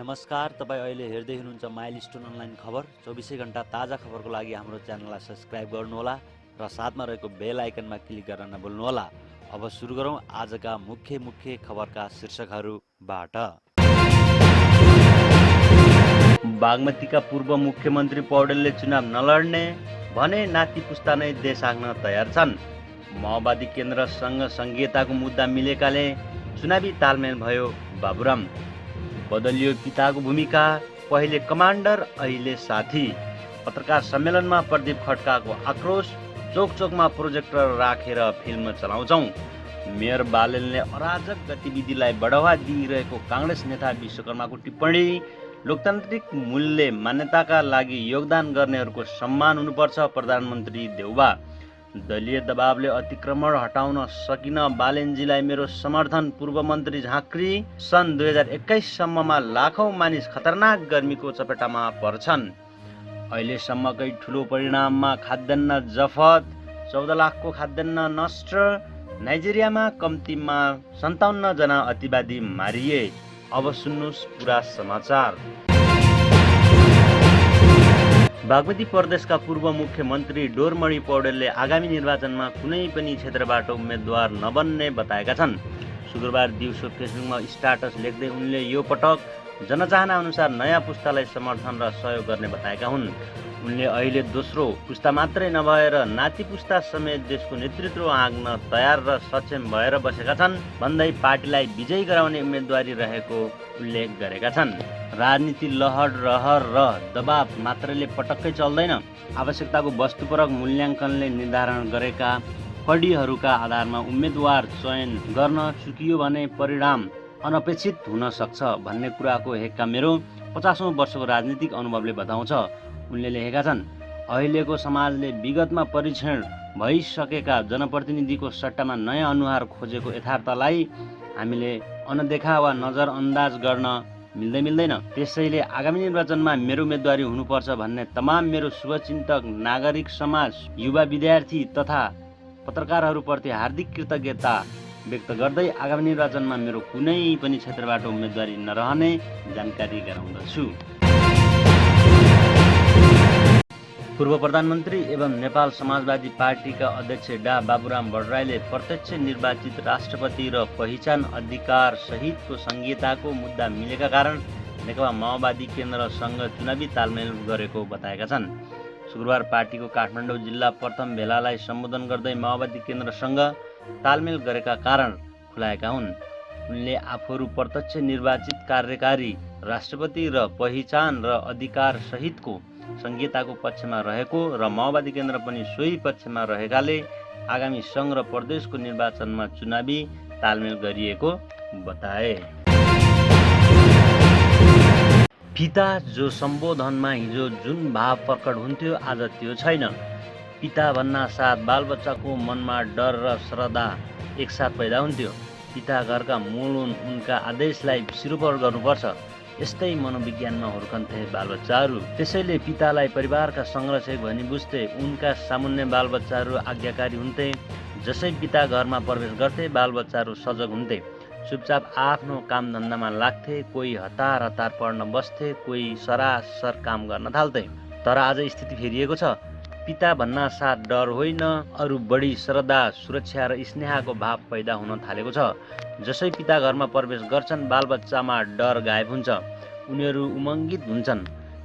नमस्कार, तपाईँ अहिले हेर्दै हुनुहुन्छ माइलस्टोन अनलाइन खबर। 24 घण्टा ताजा खबरको लागि हाम्रो च्यानललाई सब्स्क्राइब गर्नुहोला र साथमा रहेको बेल आइकनमा क्लिक गर्न नभुल्नुहोला। अब सुरु गरौँ आजका मुख्य खबरका शीर्षकहरूबाट। बागमतीका पूर्व मुख्यमन्त्री पौडेलले चुनाव नलड्ने भने नाति पुस्ता नै देश हाँक्न तयार छन्। माओवादी केन्द्रसँग संघीयताको मुद्दा मिलेकाले चुनावी तालमेल भयो बाबुराम। बदलियो पिताको भूमिका, पहिले कमान्डर अहिले साथी। पत्रकार सम्मेलनमा प्रदीप खड्काको आक्रोश, चोकमा प्रोजेक्टर राखेर फिल्म चलाउँछौँ। मेयर बालेनले अराजक गतिविधिलाई बढावा दिइरहेको काङ्ग्रेस नेता विश्वकर्माको टिप्पणी, लोकतान्त्रिक मूल्य मान्यताका लागि योगदान गर्नेहरूको सम्मान हुनुपर्छ प्रधानमन्त्री देउबा। दलीय दबावले अतिक्रमण हटाउन सकिन बालेनजीलाई मेरो समर्थन पूर्व मन्त्री झाँक्री। सन् 2021 सम्ममा लाखौं मानिस खतरनाक गर्मीको चपेटामा पर्छन्। अहिलेसम्मकै ठुलो परिणाममा खाद्यान्न जफत, 14 लाखको खाद्यान्न नष्ट। नाइजेरियामा कम्तीमा 57 जना अतिवादी मारिए। अब सुन्नुहोस् पुरा समाचार। बागमती प्रदेशका पूर्व मुख्यमन्त्री डोरमणि पौडेलले आगामी निर्वाचनमा कुनै पनि क्षेत्रबाट उम्मेद्वार नबन्ने बताएका छन्। शुक्रबार दिउँसो फेसबुकमा स्ट्याटस लेख्दै उनले यो पटक जनचाहना अनुसार नयाँ पुस्तालाई समर्थन र सहयोग गर्ने बताएका हुन्। उनले अहिले दोस्रो पुस्ता मात्रै नभएर नाति पुस्ता समेत देशको नेतृत्व हाँक्न तयार र सक्षम भएर बसेका छन् भन्दै पार्टीलाई विजयी गराउने उम्मेदवारी रहेको उल्लेख गरेका छन्। राजनीति लहर रहर र दबाव मात्रैले पटक्कै चल्दैन। आवश्यकताको वस्तुपरक मूल्याङ्कनले निर्धारण गरेका कडीहरूका आधारमा उम्मेदवार चयन गर्न चुकियो भने परिणाम अनपेक्षित हुन सक्छ भन्ने कुराको हेक्का मेरो 50औं वर्षको राजनीतिक अनुभवले बताउँछ। उनले लेखेका छन्, अहिलेको समाजले विगतमा परीक्षण भइसकेका जनप्रतिनिधिको सट्टामा नयाँ अनुहार खोजेको यथार्थलाई हामीले अनदेखा वा नजरअन्दाज गर्न मिल्दैन। त्यसैले आगामी निर्वाचनमा मेरो उम्मेदवारी हुनुपर्छ भन्ने तमाम मेरो शुभचिन्तक, नागरिक समाज, युवा, विद्यार्थी तथा पत्रकारहरूप्रति हार्दिक कृतज्ञता व्यक्त गर्दै आगामी निर्वाचनमा मेरो कुनै पनि क्षेत्रबाट उम्मेदवारी नरहने जानकारी गराउँदछु। पूर्व प्रधानमन्त्री एवं नेपाल समाजवादी पार्टीका अध्यक्ष डा बाबुराम भट्टराईले प्रत्यक्ष निर्वाचित राष्ट्रपति र पहिचान अधिकार सहितको संघीयताको मुद्दा मिलेका कारण नेकपा माओवादी केन्द्रसँग चुनावी तालमेल गरेको बताएका छन्। शुक्रबार पार्टीको काठमाडौँ जिल्ला प्रथम भेलालाई सम्बोधन गर्दै माओवादी केन्द्रसँग तालमेल गरेका कारण खुलाएका हुन्। उनले आफूहरू प्रत्यक्ष निर्वाचित कार्यकारी राष्ट्रपति र पहिचान र अधिकार सहितको संघीयताको पक्षमा रहेको र माओवादी केन्द्र पनि सोही पक्षमा रहेकाले आगामी सङ्घ र प्रदेशको निर्वाचनमा चुनावी तालमेल गरिएको बताए। पिता जो सम्बोधनमा हिजो जुन भाव प्रकट हुन्थ्यो आज त्यो छैन। पिता भन्ना साथ बालबच्चाको मनमा डर र श्रद्धा एकसाथ पैदा हुन्थ्यो। पिता घरका मूल हुन्, उनका आदेशलाई सिरोपर गर्नुपर्छ, यस्तै मनोविज्ञानमा हुर्कन्थे बालबच्चाहरू। त्यसैले पितालाई परिवारका संरक्षक भनी बुझ्थे। उनका सामुन्ने बालबच्चाहरू आज्ञाकारी हुन्थे। जसै पिता घरमा प्रवेश गर्थे बालबच्चाहरू सजग हुन्थे, चुपचाप आफ्नो कामधन्दामा लाग्थे। कोही हतार पढ्न बस्थे, कोही सरासर काम गर्न थाल्थे। तर आज स्थिति फेरिएको छ। पिता भन्ना साथ डर होइन, अरू बढी श्रद्धा, सुरक्षा र स्नेहको भाव पैदा हुन थालेको छ। जसै पिता घरमा प्रवेश गर्छन् बालबच्चामा डर गायब हुन्छ। उनीहरू उमङ्गित हुन्छन्।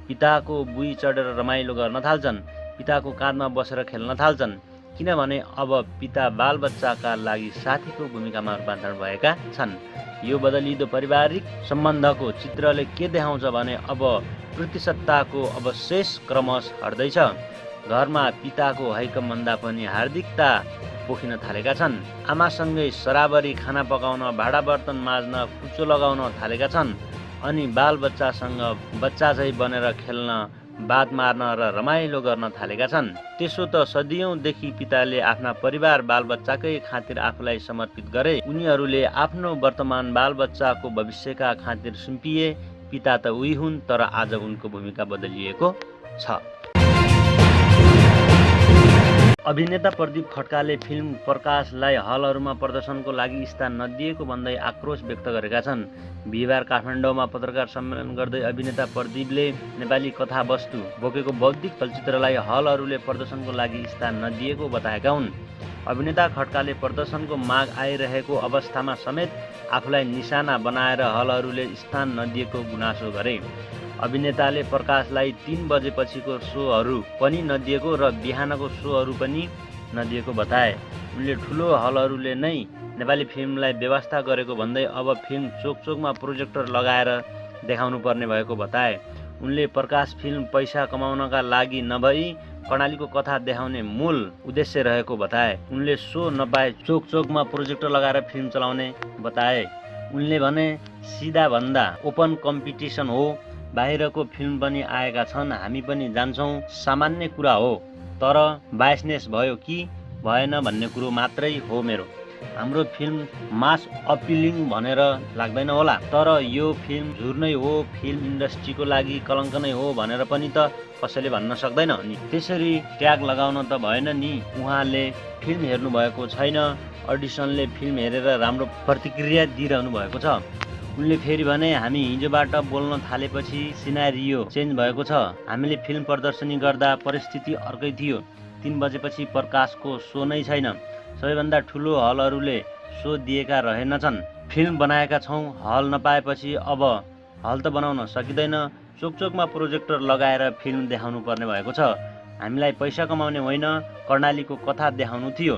पिताको बुई चढेर रमाइलो गर्न थाल्छन्। पिताको काँधमा बसेर खेल्न थाल्छन्। किनभने अब पिता बालबच्चाका लागि साथीको भूमिकामा रूपान्तरण भएका छन्। यो बदलिदो पारिवारिक सम्बन्धको चित्रले के देखाउँछ भने अब प्रतिशतताको अवशेष क्रमशः हट्दैछ। घरमा पिताको हैकमभन्दा पनि हार्दिकता पोखिन थालेका छन्। आमासँगै सराबरी खाना पकाउन, भाँडा बर्तन माझ्न, कुचो लगाउन थालेका छन्। अनि बालबच्चासँग बच्चा चाहिँ बनेर खेल्न, बात मार्न र रमाइलो गर्न थालेका छन्। त्यसो त सदियौंदेखि पिताले आफ्ना परिवार बालबच्चाकै खातिर आफूलाई समर्पित गरे। उनीहरूले आफ्नो वर्तमान बालबच्चाको भविष्यका खातिर सुम्पिए। पिता त उही हुन्, तर आज उनको भूमिका बदलिएको छ। अभिनेता प्रदीप खड्काले फिल्म प्रकाशलाई हलहरूमा प्रदर्शनको लागि स्थान नदिएको भन्दै आक्रोश व्यक्त गरेका छन्। बिहिबार काठमाडौँमा पत्रकार सम्मेलन गर्दै अभिनेता प्रदीपले नेपाली कथावस्तु बोकेको बौद्धिक चलचित्रलाई हलहरूले प्रदर्शनको लागि स्थान नदिएको बताएका हुन्। अभिनेता खड्काले प्रदर्शनको माग आइरहेको अवस्थामा समेत आफूलाई निशाना बनाएर हलहरूले स्थान नदिएको गुनासो गरे। अभिनेताले प्रकाशलाई 3 बजेपछिको सोहरू पनि नदिएको र बिहानको सोहरू पनि नदिएको बताए। उनले ठुलो हलहरूले नै नेपाली फिल्मलाई व्यवस्था गरेको भन्दै अब फिल्म चोकचोकमा प्रोजेक्टर लगाएर देखाउनु पर्ने भएको बताए। उनले प्रकाश फिल्म पैसा कमाउनका लागि नभई कर्णालीको कथा देखाउने मूल उद्देश्य रहेको बताए। उनले सो नपाए चोकचोकमा प्रोजेक्टर लगाएर फिल्म चलाउने बताए। उनले भने सिधा भन्दा ओपन कम्पिटिसन हो, बाहिरको फिल्म पनि आएका छन्, हामी पनि जान्छौँ, सामान्य कुरा हो, तर बायसनेस भयो कि भएन भन्ने कुरो मात्रै हो मेरो। हाम्रो फिल्म मास अपिलिङ भनेर लाग्दैन होला, तर यो फिल्म झुर नै हो, फिल्म इन्डस्ट्रीको लागि कलङ्क नै हो भनेर पनि त कसैले भन्न सक्दैन नि। त्यसरी ट्याग लगाउन त भएन नि। उहाँले फिल्म हेर्नु भएको छैन, अडिसनले फिल्म हेरेर राम्रो प्रतिक्रिया दिइरहनु भएको छ। उनले फेरि भने हामी हिजोबाट बोल्न थालेपछि सिनारियो चेन्ज भएको छ। हामीले फिल्म प्रदर्शनी गर्दा परिस्थिति अर्कै थियो। 3 बजेपछि प्रकाशको सो नै छैन। सबैभन्दा ठुलो हलहरूले सो दिएका रहेनछन्। फिल्म बनाएका छौँ, हल नपाएपछि अब हल त बनाउन सकिँदैन, चोकचोकमा प्रोजेक्टर लगाएर फिल्म देखाउनु पर्ने भएको छ। हामीलाई पैसा कमाउने होइन, कर्णालीको कथा देखाउनु थियो।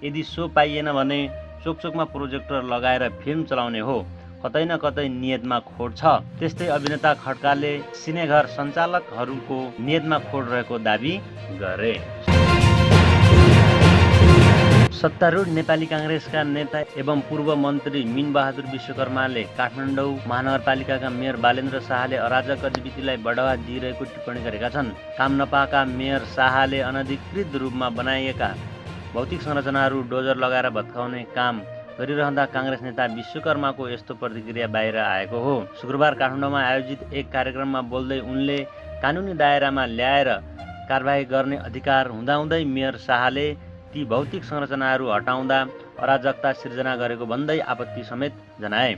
यदि सो पाइएन भने चोकचोकमा प्रोजेक्टर लगाएर फिल्म चलाउने हो। कतै न कतै नियतमा खोट छ। त्यस्तै अभिनेता खड्काले सिनेघर सञ्चालकहरूको नियतमा खोट रहेको दाबी गरे। सत्तारूढ नेपाली काङ्ग्रेसका नेता एवं पूर्व मन्त्री मिनबहादुर विश्वकर्माले काठमाडौँ महानगरपालिकाका मेयर बालेन्द्र शाहले अराजक गतिविधिलाई बढावा दिइरहेको टिप्पणी गरेका छन्। काम नपाएका मेयर शाहले अनधिकृत रूपमा बनाइएका भौतिक संरचनाहरू डोजर लगाएर भत्काउने काम गरिरहँदा काङ्ग्रेस नेता विश्वकर्माको यस्तो प्रतिक्रिया बाहिर आएको हो। शुक्रबार काठमाडौँमा आयोजित एक कार्यक्रममा बोल्दै उनले कानुनी दायरामा ल्याएर कारबाही गर्ने अधिकार हुँदाहुँदै मेयर शाहले ती भौतिक संरचनाहरू हटाउँदा अराजकता सिर्जना गरेको भन्दै आपत्ति समेत जनाए।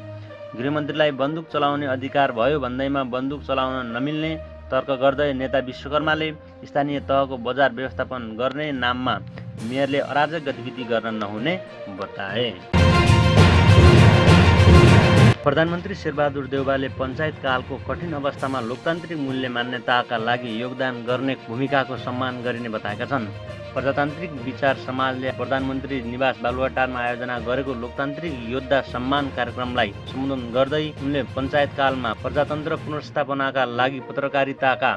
गृहमन्त्रीलाई बन्दुक चलाउने अधिकार भयो भन्दैमा बन्दुक चलाउन नमिल्ने तर्क गर्दै नेता विश्वकर्माले स्थानीय तहको बजार व्यवस्थापन गर्ने नाममा मेयरले अराजक गतिविधि गर्न नहुने बताए। प्रधानमन्त्री शेरबहादुर देउवाले पञ्चायतकालको कठिन अवस्थामा लोकतान्त्रिक मूल्य मान्यताका लागि योगदान गर्ने भूमिकाको सम्मान गरिने बताएका छन्। प्रजातान्त्रिक विचार समाजले प्रधानमन्त्री निवास बालुवाटारमा आयोजना गरेको लोकतान्त्रिक योद्धा सम्मान कार्यक्रमलाई सम्बोधन गर्दै उनले पञ्चायतकालमा प्रजातन्त्र पुनर्स्थापनाका लागि पत्रकारिताका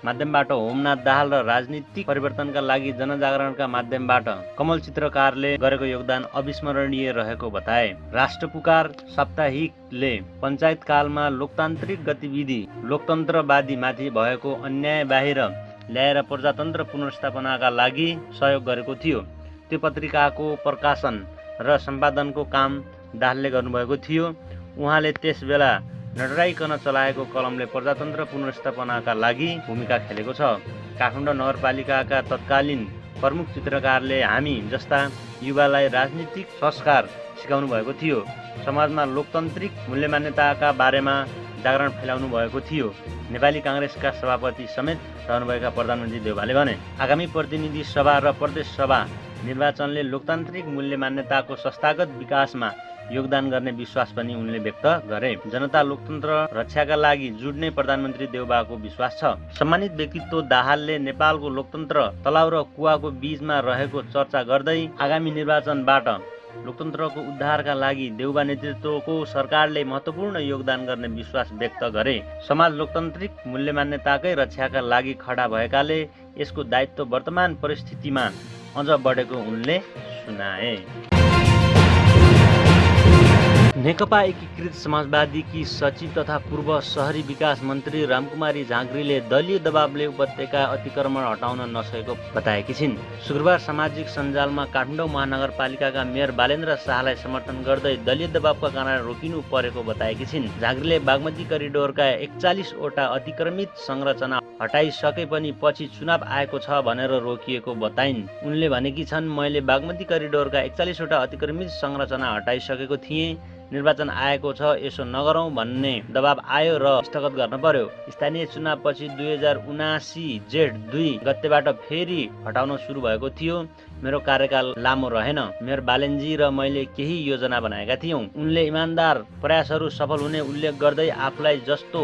माध्यमबाट होमनाथ दाहाल र राजनीतिक परिवर्तनका लागि जनजागरणका माध्यमबाट कमल चित्रकारले गरेको योगदान अविस्मरणीय रहेको बताए। राष्ट्रपुकार साप्ताहिकले पञ्चायतकालमा लोकतान्त्रिक गतिविधि लोकतन्त्रवादी माथि भएको अन्याय बाहिर ल्याएर प्रजातन्त्र पुनर्स्थापनाका लागि सहयोग गरेको थियो। त्यो पत्रिकाको प्रकाशन र सम्पादनको काम दाहालले गर्नुभएको थियो। उहाँले त्यसबेला नडराइकन चलाएको कलमले प्रजातन्त्र पुनर्स्थापनाका लागि भूमिका खेलेको छ। काठमाडौँ नगरपालिकाका तत्कालीन प्रमुख चित्रकारले हामी जस्ता युवालाई राजनीतिक संस्कार सिकाउनु भएको थियो। समाजमा लोकतान्त्रिक मूल्य मान्यताका बारेमा जागरण फैलाउनु भएको थियो। नेपाली काङ्ग्रेसका सभापति समेत रहनुभएका प्रधानमन्त्री देउवाले भने आगामी प्रतिनिधि सभा र प्रदेश सभा निर्वाचनले लोकतान्त्रिक मूल्य मान्यताको संस्थागत विकासमा योगदान गर्ने विश्वास पनि उनले व्यक्त गरे। जनता लोकतन्त्र रक्षाका लागि जुट्ने प्रधानमन्त्री देउवाको विश्वास छ। सम्मानित व्यक्तित्व दाहालले नेपालको लोकतन्त्र तलाउ र कुवाको बीचमा रहेको चर्चा गर्दै आगामी निर्वाचनबाट लोकतन्त्रको उद्धारका लागि देउवा नेतृत्वको सरकारले महत्त्वपूर्ण योगदान गर्ने विश्वास व्यक्त गरे। समाज लोकतान्त्रिक मूल्य मान्यताकै रक्षाका लागि खडा भएकाले यसको दायित्व वर्तमान परिस्थितिमा अझ बढेको उनले सुनाए। नेकपा एकीकृत समाजवादीकी सचिव तथा पूर्व शहरी विकास मन्त्री रामकुमारी झाँक्रीले दलीय दबावले उपत्यका अतिक्रमण हटाउन नसकेको बताएकी छिन्। शुक्रबार सामाजिक सञ्जालमा काठमाडौँ महानगरपालिकाका मेयर बालेन्द्र शाहलाई समर्थन गर्दै दलीय दबावका कारण रोकिनु परेको बताएकी छिन्। झाँक्रीले बागमती करिडोरका 41वटा अतिक्रमित संरचना हटाइसके पनि पछि चुनाव आएको छ भनेर रोकिएको बताइन्। उनले भनेकी छन्, मैले बागमती करिडोरका 41वटा अतिक्रमित संरचना हटाइसकेको थिएँ। निर्वाचन आएको छ, यसो नगरौँ भन्ने दबाब आयो र स्थगत गर्न पर्यो। स्थानीय चुनावपछि 2079 जेठ 2 गतेबाट फेरि हटाउन सुरु भएको थियो। मेरो कार्यकाल लामो रहेन। मेयर बालेनजी र मैले केही योजना बनाएका थियौँ। उनले इमान्दार प्रयासहरू सफल हुने उल्लेख गर्दै आफूलाई जस्तो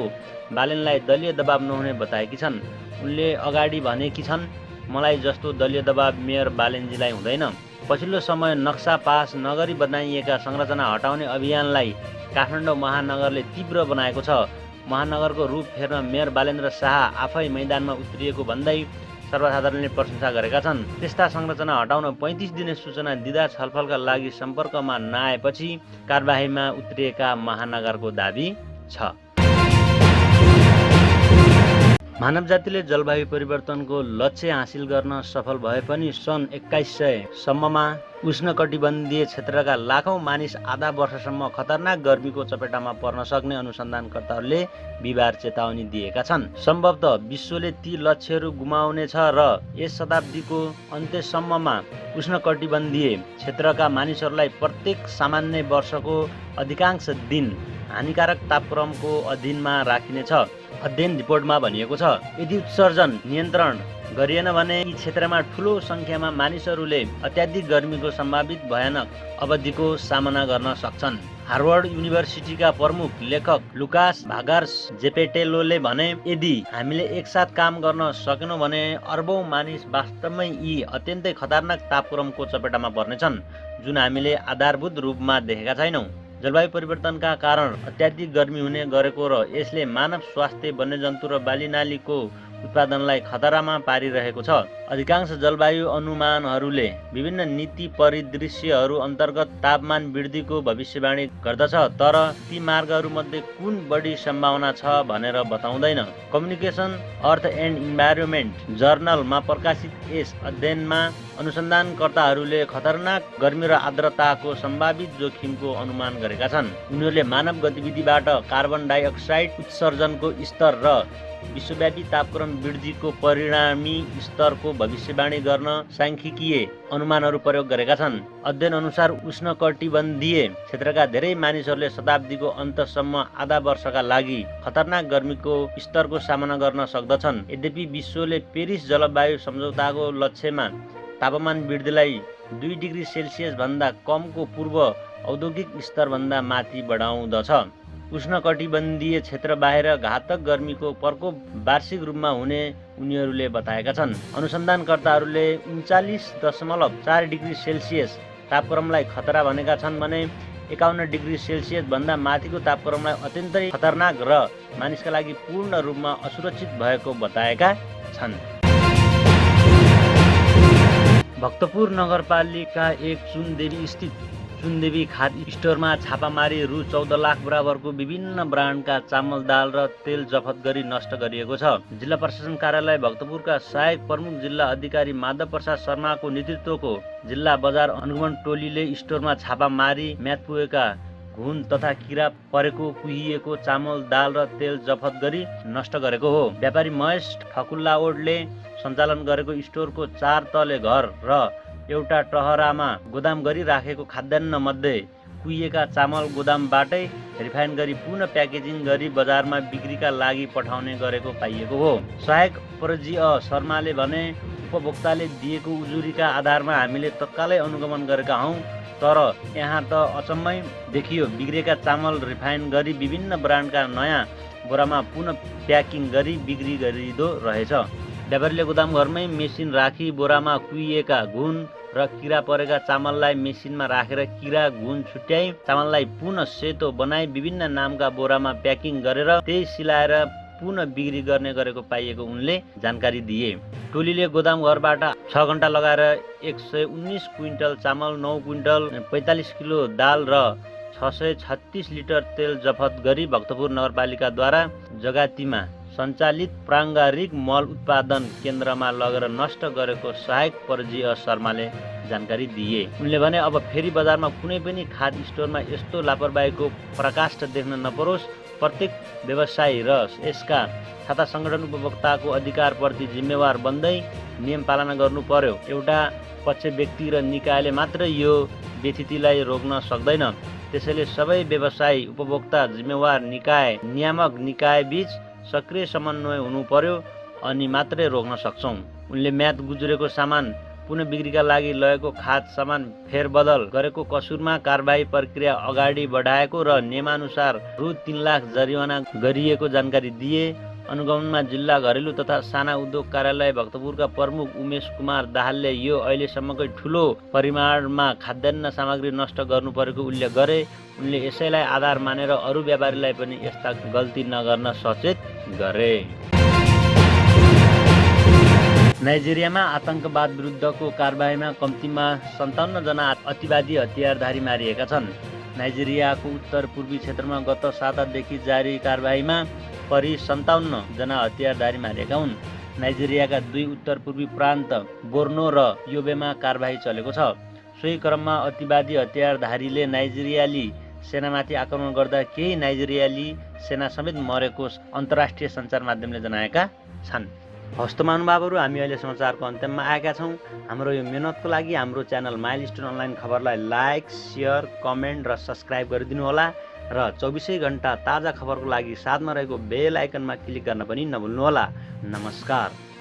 बालेनलाई दलीय दबाब नहुने बताएकी छन्। उनले अगाडि भनेकी छन्, मलाई जस्तो दलीय दबाब मेयर बालेनजीलाई हुँदैन। पछिल्लो समय नक्सा पास नगरी बनाइएका संरचना हटाउने अभियानलाई काठमाडौँ महानगरले तीव्र बनाएको छ। महानगरको रूप फेर्न मेयर बालेन्द्र शाह आफै मैदानमा उत्रिएको भन्दै सर्वसाधारणले प्रशंसा गरेका छन्। त्यस्ता संरचना हटाउन 35 दिने सूचना दिँदा छलफलका लागि सम्पर्कमा नआएपछि कारबाहीमा उत्रिएका महानगरको दाबी छ। मानव जातिले जलवायु परिवर्तनको लक्ष्य हासिल गर्न सफल भए पनि सन् 2100 सम्ममा उष्णकटिबन्धीय क्षेत्रका लाखौं मानिस आधा वर्षसम्म खतरनाक गर्मीको चपेटामा पर्न सक्ने अनुसन्धानकर्ताहरूले बिहिबार चेतावनी दिएका छन्। सम्भवतः विश्वले ती लक्ष्यहरू गुमाउनेछ र यस शताब्दीको अन्त्यसम्ममा उष्णकटिबन्धीय क्षेत्रका मानिसहरूलाई प्रत्येक सामान्य वर्षको अधिकांश दिन हानिकारक तापक्रमको अधीनमा राखिनेछ। अध्ययन रिपोर्टमा भनिएको छ, यदि उत्सर्जन नियन्त्रण गरिएन भने यी क्षेत्रमा ठूलो संख्यामा मानिसहरूले अत्याधिक गर्मीको सम्भावित भयानक अवधिको सामना गर्न सक्छन्। हार्वर्ड युनिभर्सिटीका प्रमुख लेखक लुकास भागार्स जेपेटेलोले भने, यदि हामीले एकसाथ काम गर्न सकेनौँ भने अर्बौं मानिस वास्तवमै यी अत्यन्तै खतरनाक तापक्रमको चपेटामा पर्नेछन्, जुन हामीले आधारभूत रूपमा देखेका छैनौँ। जलवायु परिवर्तनका कारण अत्याधिक गर्मी हुने गरेको र यसले मानव स्वास्थ्य, वन्यजन्तु र बालीनालीको उत्पादनलाई खतरामा पारिरहेको छ। अधिकांश जलवायु अनुमानहरूले विभिन्न नीति परिदृश्यहरू अन्तर्गत तापमान वृद्धिको भविष्यवाणी गर्दछ, तर ती मार्गहरूमध्ये कुन बढी सम्भावना छ भनेर बताउँदैन। कम्युनिकेसन अर्थ एन्ड इन्भाइरोमेन्ट जर्नलमा प्रकाशित यस अध्ययनमा अनुसन्धानकर्ताहरूले खतरनाक गर्मी र आर्द्रताको सम्भावित जोखिमको अनुमान गरेका छन्। उनीहरूले मानव गतिविधिबाट कार्बन डाइअक्साइड उत्सर्जनको स्तर र विश्वव्यापी तापक्रम वृद्धिको परिणामी स्तरको भविष्यवाणी गर्न सांख्यिकीय अनुमानहरू प्रयोग गरेका छन्। अध्ययन अनुसार उष्णकटिबन्धीय क्षेत्रका धेरै मानिसहरूले शताब्दीको अन्तसम्म आधा वर्षका लागि खतरनाक गर्मीको स्तरको सामना गर्न सक्दछन्। यद्यपि विश्वले पेरिस जलवायु सम्झौताको लक्ष्यमा तापमान वृद्धिलाई 2 डिग्री सेल्सियस भन्दा कमको पूर्व औद्योगिक स्तरभन्दा माथि बढाउँदछ। उष्णकटिबन्धीय क्षेत्र बाहिर घातक गर्मीको प्रकोप वार्षिक रूपमा हुने उनीहरूले बताएका छन्। अनुसन्धानकर्ताहरूले 39.4 डिग्री सेल्सियस तापक्रमलाई खतरा भनेका छन् भने 51 डिग्री सेल्सियस भन्दा माथिको तापक्रमलाई अत्यन्तै खतरनाक र मानिसका लागि पूर्ण रूपमा असुरक्षित भएको बताएका छन्। भक्तपुर नगरपालिका 1 चुनदेवी स्थित चुनदेवी खाद्य स्टोरमा छापामारी रु 14 लाख बराबरको विभिन्न ब्रान्डका चामल, दाल र तेल जफत गरी नष्ट गरिएको छ। जिल्ला प्रशासन कार्यालय भक्तपुरका सहायक प्रमुख जिल्ला अधिकारी माधव प्रसाद शर्माको नेतृत्वको जिल्ला बजार अनुगमन टोलीले स्टोरमा छापामारी म्याद पुगेका घुन तथा किरा परेको कुहिएको चामल, दाल र तेल जफत गरी नष्ट गरेको हो। व्यापारी महेश ठकुल्लाओडले सञ्चालन गरेको स्टोरको 4 तले घर र एउटा टहरामा गोदाम गरी राखेको खाद्यान्न मध्ये कुहिएका चामल गोदामबाटै रिफाइन गरी पुनः प्याकेजिङ गरी बजारमा बिक्रीका लागि पठाउने गरेको पाइएको हो। सहायक परिजीय शर्माले भने, उपभोक्ताले दिएको उजुरीका आधारमा हामीले तत्कालै अनुगमन गरेका हौँ, तर यहाँ त अचम्मै देखियो। बिग्रेका चामल रिफाइन गरी विभिन्न ब्रान्डका नयाँ बोरामा पुनः प्याकिङ गरी बिक्री गरिँदो रहेछ। व्यापारीले गोदामघरमै मेसिन राखी बोरामा कुहिएका घुन र किरा परेका चामललाई मेसिनमा राखेर किरा घुन छुट्याई चामललाई पुनः सेतो बनाई विभिन्न नामका बोरामा प्याकिङ गरेर त्यही सिलाएर पुनः बिक्री गर्ने गरेको पाइएको उनले जानकारी दिए। टोलीले गोदामघरबाट 6 घण्टा लगाएर 119 क्विन्टल चामल, 9 क्विन्टल 45 किलो दाल र 636 लिटर तेल जफत गरी भक्तपुर नगरपालिकाद्वारा जगातीमा सञ्चालित प्राङ्गारिक मल उत्पादन केन्द्रमा लगेर नष्ट गरेको सहायक परिजीय शर्माले जानकारी दिए। उनले भने अब फेरि बजारमा कुनै पनि खाद स्टोरमा यस्तो लापरवाहीको प्रकाष्ठ देख्न नपरोस्। प्रत्येक व्यवसायी र यसका छाता सङ्गठन उपभोक्ताको अधिकारप्रति जिम्मेवार बन्दै नियम पालना गर्नु पर्यो। एउटा पक्ष व्यक्ति र निकायले मात्र यो व्यथितिलाई रोक्न सक्दैन। त्यसैले सबै व्यवसायी, उपभोक्ता, जिम्मेवार निकाय, नियामक निकाय बीच सक्रिय समन्वय हुनु पर्यो अनि मात्रै रोक्न सक्छौँ। उनले म्याद गुज्रेको सामान पुनः बिक्रीका लागि लगेको खाद सामान फेरबदल गरेको कसुरमा कारबाही प्रक्रिया अगाडि बढाएको र नियमानुसार रु 3 लाख जरिवाना गरिएको जानकारी दिए। अनुगमनमा जिल्ला घरेलु तथा साना उद्योग कार्यालय भक्तपुरका प्रमुख उमेश कुमार दाहालले यो अहिलेसम्मकै ठुलो परिमाणमा खाद्यान्न सामग्री नष्ट गर्नु परेको उल्लेख गरे। उनले यसैलाई आधार मानेर अरू व्यापारीलाई पनि यस्ता गल्ती नगर्न सचेत गरे। नाइजेरियामा आतंकवाद विरुद्धको कारबाहीमा कम्तीमा 57 जना अतिवादी हतियारधारी मारिएका छन्। नाइजेरियाको उत्तर पूर्वी क्षेत्रमा गत सातादेखि जारी कारबाहीमा करिब 57 जना हतियारधारी मारिएका हुन्। नाइजेरियाका 2 उत्तर पूर्वी प्रान्त बोर्नो र योबेमा कारबाही चलेको छ। सोही क्रममा अतिवादी हतियारधारीले नाइजेरियाली सेनामाथि आक्रमण गर्दा केही नाइजेरियाली सेना समेत मरेको अन्तर्राष्ट्रिय सञ्चार माध्यमले जनाएका छन्। हस्त महानुभावहरू, हामी अहिले समाचारको अन्त्यमा आएका छौँ। हाम्रो यो मेहनतको लागि हाम्रो च्यानल माइलस्टोन अनलाइन खबरलाई लाइक, सेयर, कमेन्ट र सब्सक्राइब गरिदिनुहोला र 24 घण्टा ताजा खबरको लागि साथमा रहेको बेल आइकनमा क्लिक गर्न पनि नभुल्नुहोला। नमस्कार।